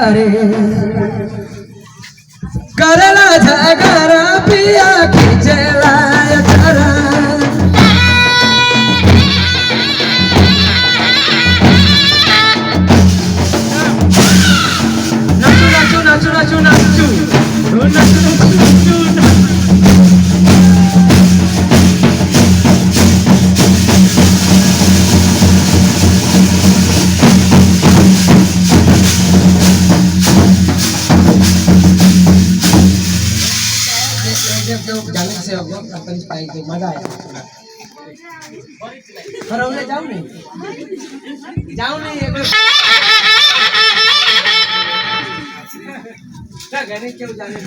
घरे करला झगड़ा पिया खींचला चरा नाचू नाचू नाचू नाचू नाचू जाने से अपन पाएंगे मजा आएगा हरौले जाओ नहीं क्या कहने क्यों जाने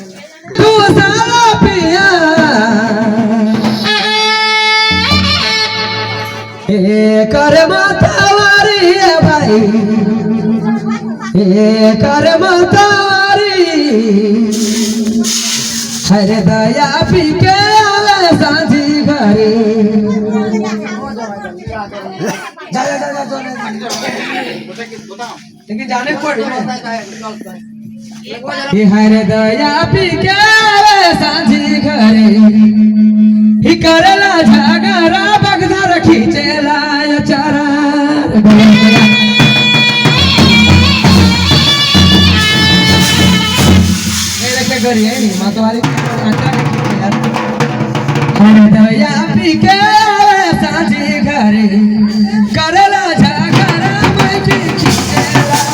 तू साला पिया ए कर मातावारी है भाई ए कर मातावारी हरे दया पी के आवे सांझी घरे लेकिन जाने पड़ी कि हरे दया पी के आवे सांझी घरे ही करला झगड़ा बगधर खींचेला चरा घरी है नहीं माँ तुम्हारी हरे दया पी के सांझी घरे करला झगड़ा मैं खींचेला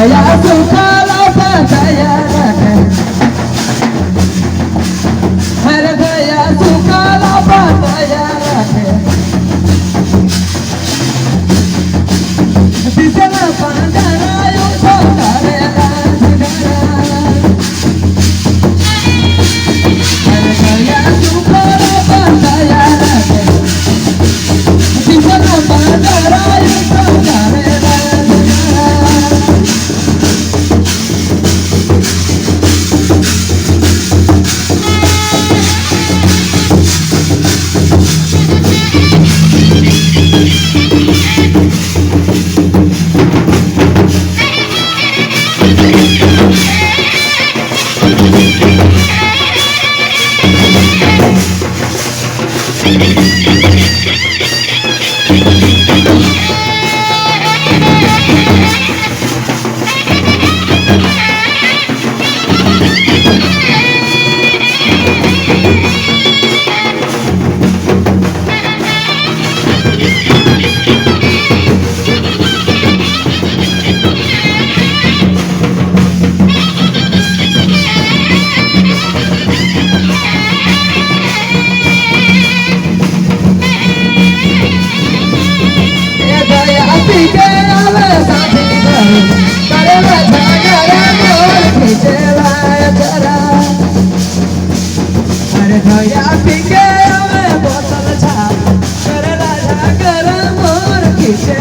दया सुखाला दया रखे हर दया सुखाला दया रखे दिसना पांडरायो सोतारे हर दया सुखाला दया रखे दिसना पांडरायो सोतारे दया पिके बोतल छा कर राजा कर मोर खींचे